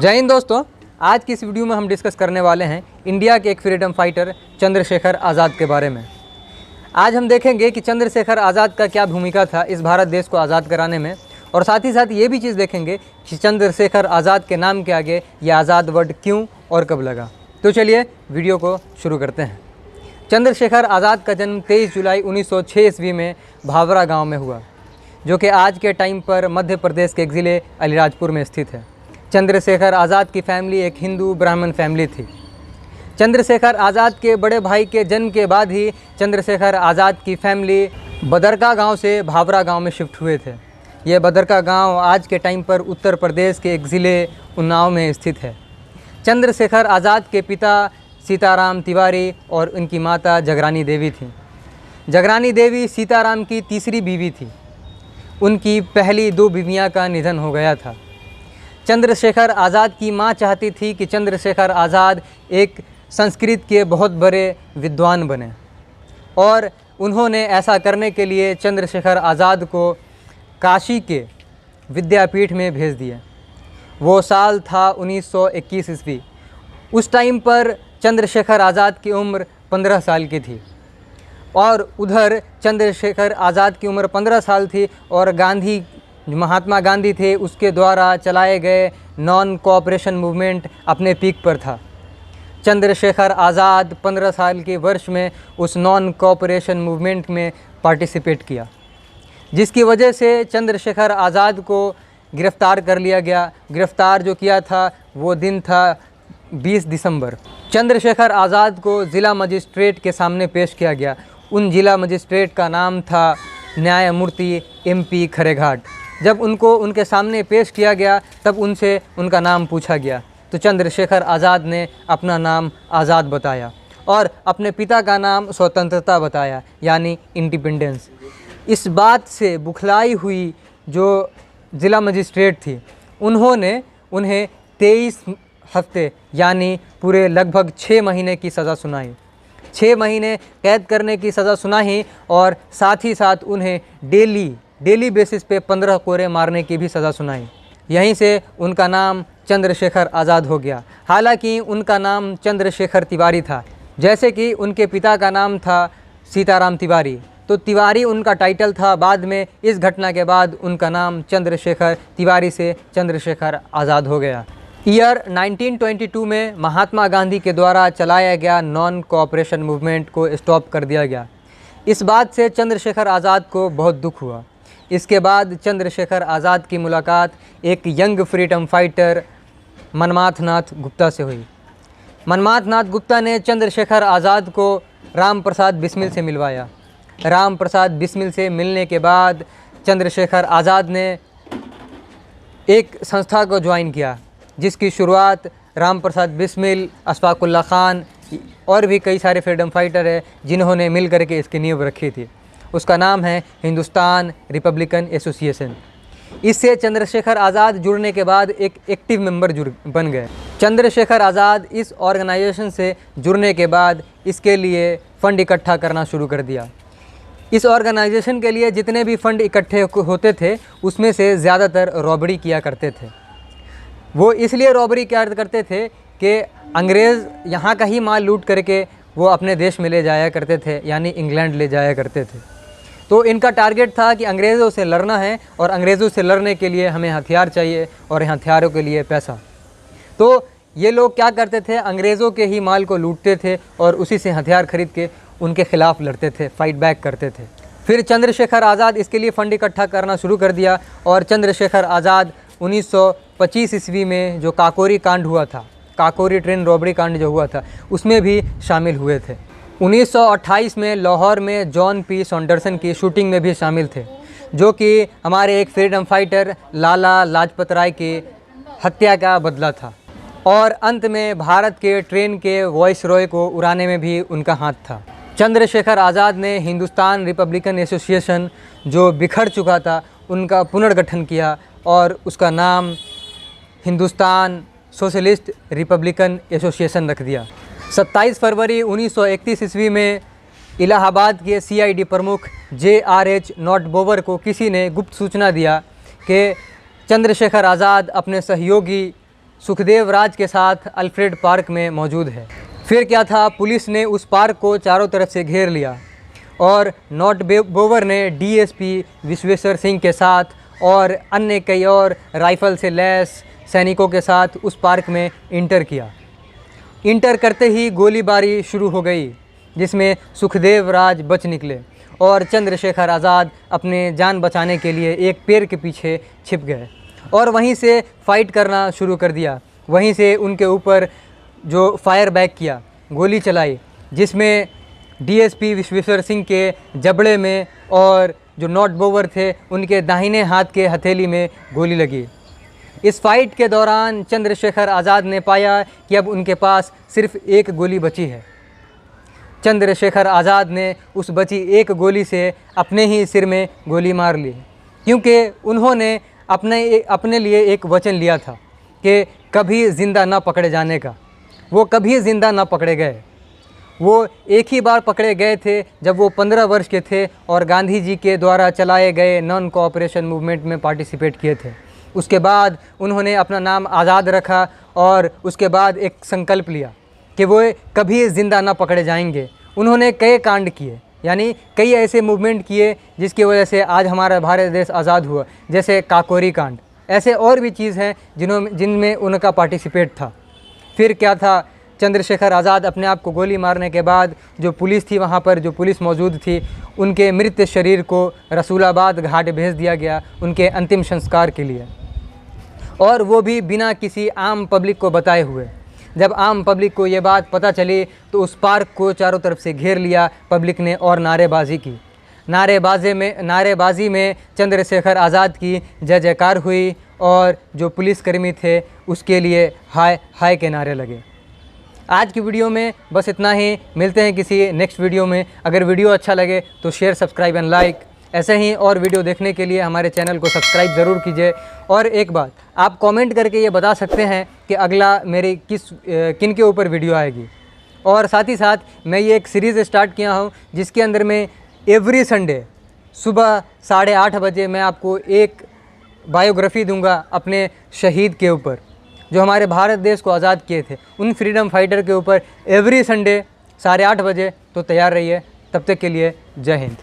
जय हिंद दोस्तों, आज की इस वीडियो में हम डिस्कस करने वाले हैं इंडिया के एक फ्रीडम फाइटर चंद्रशेखर आज़ाद के बारे में। आज हम देखेंगे कि चंद्रशेखर आज़ाद का क्या भूमिका था इस भारत देश को आज़ाद कराने में, और साथ ही साथ ये भी चीज़ देखेंगे कि चंद्रशेखर आज़ाद के नाम के आगे ये आज़ाद वर्ड क्यों और कब लगा। तो चलिए वीडियो को शुरू करते हैं। चंद्रशेखर आज़ाद का जन्म 23 जुलाई 1906 ईस्वी में भावरा गाँव में हुआ, जो कि आज के टाइम पर मध्य प्रदेश के एक ज़िले अलीराजपुर में स्थित है। चंद्रशेखर आज़ाद की फैमिली एक हिंदू ब्राह्मण फैमिली थी। चंद्रशेखर आज़ाद के बड़े भाई के जन्म के बाद ही चंद्रशेखर आज़ाद की फैमिली बदरका गांव से भावरा गांव में शिफ्ट हुए थे। यह बदरका गांव आज के टाइम पर उत्तर प्रदेश के एक ज़िले उन्नाव में स्थित है। चंद्रशेखर आज़ाद के पिता सीताराम तिवारी और उनकी माता जगरानी देवी थीं। जगरानी देवी सीताराम की तीसरी बीवी थी। उनकी पहली दो बीवियां का निधन हो गया था। चंद्रशेखर आज़ाद की मां चाहती थी कि चंद्रशेखर आज़ाद एक संस्कृत के बहुत बड़े विद्वान बने, और उन्होंने ऐसा करने के लिए चंद्रशेखर आज़ाद को काशी के विद्यापीठ में भेज दिया। वो साल था 1921 ईस्वी। उस टाइम पर चंद्रशेखर आज़ाद की उम्र 15 साल की थी, और उधर चंद्रशेखर आज़ाद की उम्र 15 साल थी, और महात्मा गांधी थे उसके द्वारा चलाए गए नॉन कोऑपरेशन मूवमेंट अपने पीक पर था। चंद्रशेखर आज़ाद 15 साल के वर्ष में उस नॉन कोऑपरेशन मूवमेंट में पार्टिसिपेट किया, जिसकी वजह से चंद्रशेखर आज़ाद को गिरफ़्तार कर लिया गया। गिरफ़्तार जो किया था वो दिन था 20 दिसंबर। चंद्रशेखर आज़ाद को ज़िला मजिस्ट्रेट के सामने पेश किया गया। उन ज़िला मजिस्ट्रेट का नाम था न्यायमूर्ति MP खरेघाट। जब उनको उनके सामने पेश किया गया तब उनसे उनका नाम पूछा गया, तो चंद्रशेखर आज़ाद ने अपना नाम आज़ाद बताया और अपने पिता का नाम स्वतंत्रता बताया, यानी इंडिपेंडेंस। इस बात से बुखलाई हुई जो ज़िला मजिस्ट्रेट थी, उन्होंने उन्हें 23 हफ्ते यानी पूरे लगभग 6 महीने की सज़ा सुनाई। 6 महीने कैद करने की सज़ा सुनाई, और साथ ही साथ उन्हें डेली बेसिस पे 15 कोड़े मारने की भी सज़ा सुनाई। यहीं से उनका नाम चंद्रशेखर आज़ाद हो गया। हालांकि उनका नाम चंद्रशेखर तिवारी था, जैसे कि उनके पिता का नाम था सीताराम तिवारी, तो तिवारी उनका टाइटल था। बाद में इस घटना के बाद उनका नाम चंद्रशेखर तिवारी से चंद्रशेखर आज़ाद हो गया। ईयर 1922 में महात्मा गांधी के द्वारा चलाया गया नॉन कोऑपरेशन मूवमेंट को स्टॉप कर दिया गया। इस बात से चंद्रशेखर आज़ाद को बहुत दुख हुआ। इसके बाद चंद्रशेखर आज़ाद की मुलाकात एक यंग फ्रीडम फाइटर मनमाथ नाथ गुप्ता से हुई। मनमाथ नाथ गुप्ता ने चंद्रशेखर आज़ाद को राम प्रसाद बिस्मिल से मिलवाया। राम प्रसाद बिस्मिल से मिलने के बाद चंद्रशेखर आज़ाद ने एक संस्था को ज्वाइन किया, जिसकी शुरुआत राम प्रसाद बिस्मिल, अशफाकुल्ला खान और भी कई सारे फ्रीडम फाइटर हैं जिन्होंने मिल करके इसकी नींव रखी थी। उसका नाम है हिंदुस्तान रिपब्लिकन एसोसिएशन। इससे चंद्रशेखर आज़ाद जुड़ने के बाद एक एक्टिव मेंबर बन गए। चंद्रशेखर आज़ाद इस ऑर्गेनाइजेशन से जुड़ने के बाद इसके लिए फ़ंड इकट्ठा करना शुरू कर दिया। इस ऑर्गेनाइजेशन के लिए जितने भी फ़ंड इकट्ठे होते थे, उसमें से ज़्यादातर रॉबरी किया करते थे। वो इसलिए रॉबरी क्या करते थे कि अंग्रेज़ यहाँ का ही माल लूट करके वो अपने देश में ले जाया करते थे, यानी इंग्लैंड ले जाया करते थे। तो इनका टारगेट था कि अंग्रेज़ों से लड़ना है, और अंग्रेज़ों से लड़ने के लिए हमें हथियार चाहिए, और हथियारों के लिए पैसा। तो ये लोग क्या करते थे, अंग्रेज़ों के ही माल को लूटते थे और उसी से हथियार खरीद के उनके ख़िलाफ़ लड़ते थे, फाइट बैक करते थे। फिर चंद्रशेखर आज़ाद इसके लिए फ़ंड इकट्ठा करना शुरू कर दिया, और चंद्रशेखर आज़ाद 1925 ईस्वी में जो काकोरी कांड हुआ था, काकोरी ट्रेन रॉबरी कांड जो हुआ था, उसमें भी शामिल हुए थे। 1928 में लाहौर में जॉन पी सॉन्डरसन की शूटिंग में भी शामिल थे, जो कि हमारे एक फ्रीडम फाइटर लाला लाजपत राय की हत्या का बदला था। और अंत में भारत के ट्रेन के वॉइस रॉय को उड़ाने में भी उनका हाथ था। चंद्रशेखर आज़ाद ने हिंदुस्तान रिपब्लिकन एसोसिएशन जो बिखर चुका था, उनका पुनर्गठन किया, और उसका नाम हिंदुस्तान सोशलिस्ट रिपब्लिकन एसोसिएशन रख दिया। 27 फरवरी 1931 ईस्वी में इलाहाबाद के CID प्रमुख JRH नॉट बोवर को किसी ने गुप्त सूचना दिया कि चंद्रशेखर आज़ाद अपने सहयोगी सुखदेव राज के साथ अल्फ्रेड पार्क में मौजूद है। फिर क्या था, पुलिस ने उस पार्क को चारों तरफ से घेर लिया और नॉट बोवर ने डीएसपी विश्वेश्वर सिंह के साथ और अन्य कई और राइफल से लैस सैनिकों के साथ उस पार्क में इंटर किया। इंटर करते ही गोलीबारी शुरू हो गई, जिसमें सुखदेव राज बच निकले और चंद्रशेखर आज़ाद अपने जान बचाने के लिए एक पेड़ के पीछे छिप गए और वहीं से फाइट करना शुरू कर दिया। वहीं से उनके ऊपर जो फायर बैक किया, गोली चलाई, जिसमें डीएसपी विश्वेश्वर सिंह के जबड़े में और जो नॉट बोवर थे उनके दाहिने हाथ के हथेली में गोली लगी। इस फाइट के दौरान चंद्रशेखर आज़ाद ने पाया कि अब उनके पास सिर्फ एक गोली बची है। चंद्रशेखर आज़ाद ने उस बची एक गोली से अपने ही सिर में गोली मार ली, क्योंकि उन्होंने अपने लिए एक वचन लिया था कि कभी ज़िंदा ना पकड़े जाने का। वो कभी ज़िंदा ना पकड़े गए। वो एक ही बार पकड़े गए थे जब वो 15 वर्ष के थे और गांधी जी के द्वारा चलाए गए नॉन कोऑपरेशन मूवमेंट में पार्टिसिपेट किए थे। उसके बाद उन्होंने अपना नाम आज़ाद रखा और उसके बाद एक संकल्प लिया कि वो कभी ज़िंदा ना पकड़े जाएंगे। उन्होंने कई कांड किए, यानी कई ऐसे मूवमेंट किए जिसकी वजह से आज हमारा भारत देश आज़ाद हुआ, जैसे काकोरी कांड। ऐसे और भी चीज़ हैं जिनमें उनका पार्टिसिपेट था। फिर क्या था, चंद्रशेखर आज़ाद अपने आप को गोली मारने के बाद जो पुलिस थी, वहाँ पर जो पुलिस मौजूद थी, उनके मृत शरीर को रसूलाबाद घाट भेज दिया गया उनके अंतिम संस्कार के लिए, और वो भी बिना किसी आम पब्लिक को बताए हुए। जब आम पब्लिक को ये बात पता चली तो उस पार्क को चारों तरफ से घेर लिया पब्लिक ने और नारेबाजी की। नारेबाजी में चंद्रशेखर आज़ाद की जय जयकार हुई और जो पुलिसकर्मी थे उसके लिए हाय हाय के नारे लगे। आज की वीडियो में बस इतना ही। मिलते हैं किसी नेक्स्ट वीडियो में। अगर वीडियो अच्छा लगे तो शेयर, सब्सक्राइब एंड लाइक। ऐसे ही और वीडियो देखने के लिए हमारे चैनल को सब्सक्राइब ज़रूर कीजिए। और एक बात, आप कमेंट करके ये बता सकते हैं कि अगला मेरी किन के ऊपर वीडियो आएगी। और साथ ही साथ मैं ये एक सीरीज़ स्टार्ट किया हूँ जिसके अंदर में एवरी संडे सुबह 8:30 बजे मैं आपको एक बायोग्राफ़ी दूंगा अपने शहीद के ऊपर जो हमारे भारत देश को आज़ाद किए थे, उन फ्रीडम फाइटर के ऊपर एवरी संडे 8:30 बजे। तो तैयार रहिए। तब तक के लिए जय हिंद।